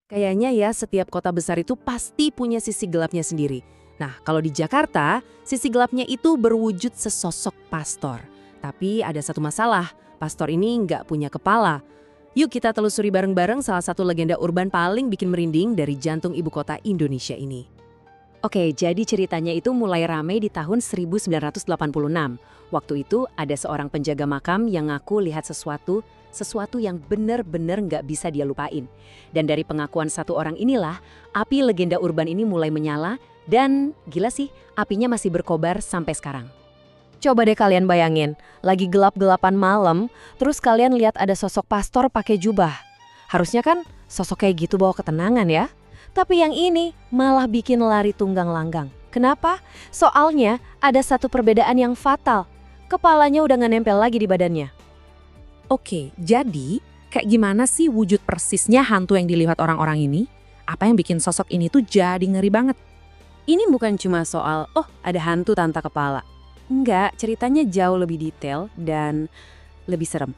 Kayaknya ya setiap kota besar itu pasti punya sisi gelapnya sendiri. Nah, kalau di Jakarta, sisi gelapnya itu berwujud sesosok pastor. Tapi ada satu masalah, pastor ini nggak punya kepala. Yuk kita telusuri bareng-bareng salah satu legenda urban paling bikin merinding dari jantung ibu kota Indonesia ini. Oke, jadi ceritanya itu mulai ramai di tahun 1986. Waktu itu ada seorang penjaga makam yang ngaku lihat sesuatu yang benar-benar nggak bisa dia lupain. Dan dari pengakuan satu orang inilah, api legenda urban ini mulai menyala dan gila sih, apinya masih berkobar sampai sekarang. Coba deh kalian bayangin, lagi gelap-gelapan malam, terus kalian lihat ada sosok pastor pakai jubah. Harusnya kan sosok kayak gitu bawa ketenangan ya. Tapi yang ini malah bikin lari tunggang langgang. Kenapa? Soalnya ada satu perbedaan yang fatal. Kepalanya udah nggak nempel lagi di badannya. Oke, jadi kayak gimana sih wujud persisnya hantu yang dilihat orang-orang ini? Apa yang bikin sosok ini tuh jadi ngeri banget? Ini bukan cuma soal, oh ada hantu tanpa kepala. Enggak, ceritanya jauh lebih detail dan lebih serem.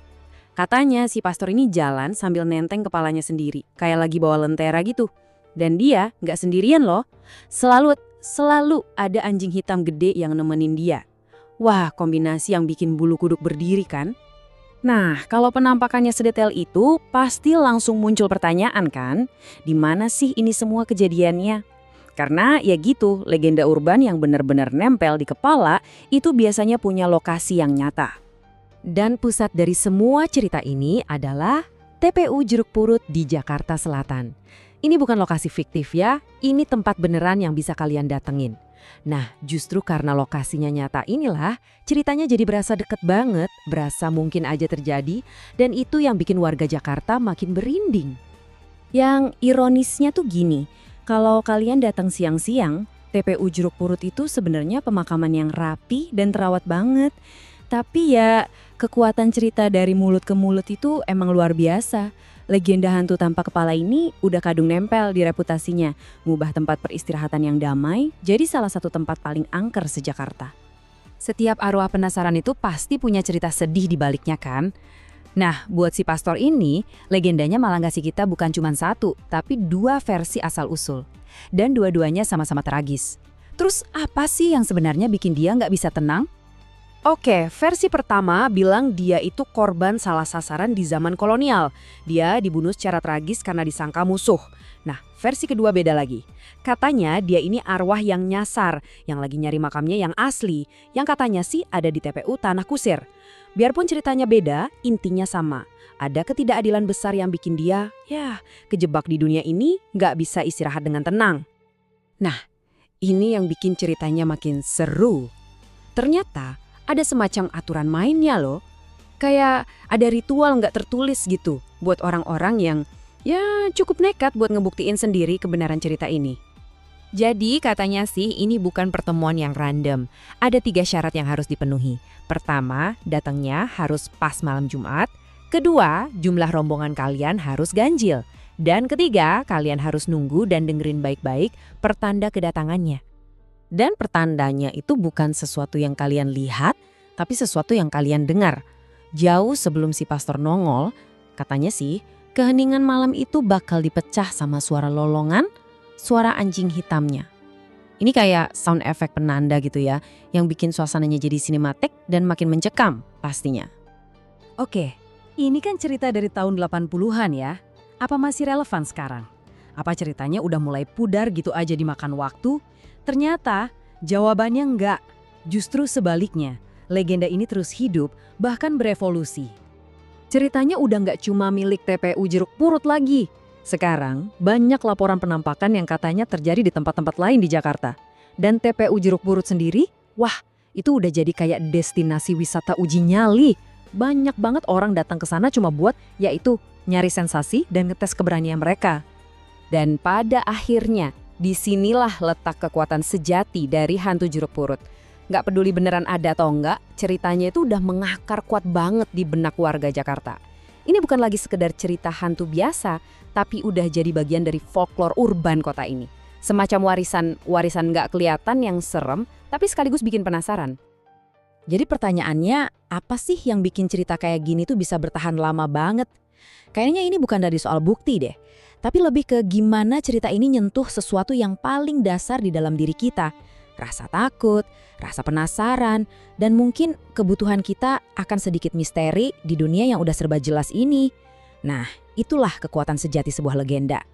Katanya si pastor ini jalan sambil nenteng kepalanya sendiri, kayak lagi bawa lentera gitu. Dan dia nggak sendirian loh, selalu ada anjing hitam gede yang nemenin dia. Wah, kombinasi yang bikin bulu kuduk berdiri kan? Nah, kalau penampakannya sedetail itu, pasti langsung muncul pertanyaan kan? Di mana sih ini semua kejadiannya? Karena ya gitu, legenda urban yang benar-benar nempel di kepala itu biasanya punya lokasi yang nyata. Dan pusat dari semua cerita ini adalah TPU Jeruk Purut di Jakarta Selatan. Ini bukan lokasi fiktif ya, ini tempat beneran yang bisa kalian datengin. Nah, justru karena lokasinya nyata inilah, ceritanya jadi berasa deket banget, berasa mungkin aja terjadi, dan itu yang bikin warga Jakarta makin berinding. Yang ironisnya tuh gini, kalau kalian datang siang-siang, TPU Jeruk Purut itu sebenarnya pemakaman yang rapi dan terawat banget. Tapi ya, kekuatan cerita dari mulut ke mulut itu emang luar biasa. Legenda hantu tanpa kepala ini udah kadung nempel di reputasinya, ngubah tempat peristirahatan yang damai jadi salah satu tempat paling angker se-Jakarta. Setiap arwah penasaran itu pasti punya cerita sedih di baliknya kan? Nah, buat si pastor ini, legendanya malah ngasih kita bukan cuma satu, tapi dua versi asal-usul. Dan dua-duanya sama-sama tragis. Terus apa sih yang sebenarnya bikin dia nggak bisa tenang? Oke, versi pertama bilang dia itu korban salah sasaran di zaman kolonial. Dia dibunuh secara tragis karena disangka musuh. Nah, versi kedua beda lagi. Katanya dia ini arwah yang nyasar, yang lagi nyari makamnya yang asli, yang katanya sih ada di TPU Tanah Kusir. Biarpun ceritanya beda, intinya sama. Ada ketidakadilan besar yang bikin dia, kejebak di dunia ini nggak bisa istirahat dengan tenang. Nah, ini yang bikin ceritanya makin seru. Ternyata ada semacam aturan mainnya loh. Kayak ada ritual nggak tertulis gitu buat orang-orang yang cukup nekat buat ngebuktiin sendiri kebenaran cerita ini. Jadi katanya sih ini bukan pertemuan yang random. Ada 3 syarat yang harus dipenuhi. Pertama, datangnya harus pas malam Jumat. Kedua, jumlah rombongan kalian harus ganjil. Dan ketiga, kalian harus nunggu dan dengerin baik-baik pertanda kedatangannya. Dan pertandanya itu bukan sesuatu yang kalian lihat, tapi sesuatu yang kalian dengar. Jauh sebelum si pastor nongol, katanya sih, keheningan malam itu bakal dipecah sama suara lolongan, suara anjing hitamnya. Ini kayak sound effect penanda gitu ya, yang bikin suasananya jadi sinematik dan makin mencekam pastinya. Oke, ini kan cerita dari tahun 80-an ya. Apa masih relevan sekarang? Apa ceritanya udah mulai pudar gitu aja dimakan waktu? Ternyata jawabannya enggak. Justru sebaliknya, legenda ini terus hidup bahkan berevolusi. Ceritanya udah nggak cuma milik TPU Jeruk Purut lagi. Sekarang banyak laporan penampakan yang katanya terjadi di tempat-tempat lain di Jakarta. Dan TPU Jeruk Purut sendiri, itu udah jadi kayak destinasi wisata uji nyali. Banyak banget orang datang ke sana cuma buat nyari sensasi dan ngetes keberanian mereka. Dan pada akhirnya, disinilah letak kekuatan sejati dari hantu Jeruk Purut. Nggak peduli beneran ada atau enggak, ceritanya itu udah mengakar kuat banget di benak warga Jakarta. Ini bukan lagi sekedar cerita hantu biasa, tapi udah jadi bagian dari folklore urban kota ini. Semacam warisan nggak kelihatan yang serem, tapi sekaligus bikin penasaran. Jadi pertanyaannya, apa sih yang bikin cerita kayak gini tuh bisa bertahan lama banget? Kayaknya ini bukan dari soal bukti deh, tapi lebih ke gimana cerita ini nyentuh sesuatu yang paling dasar di dalam diri kita. Rasa takut, rasa penasaran, dan mungkin kebutuhan kita akan sedikit misteri di dunia yang udah serba jelas ini. Nah, itulah kekuatan sejati sebuah legenda.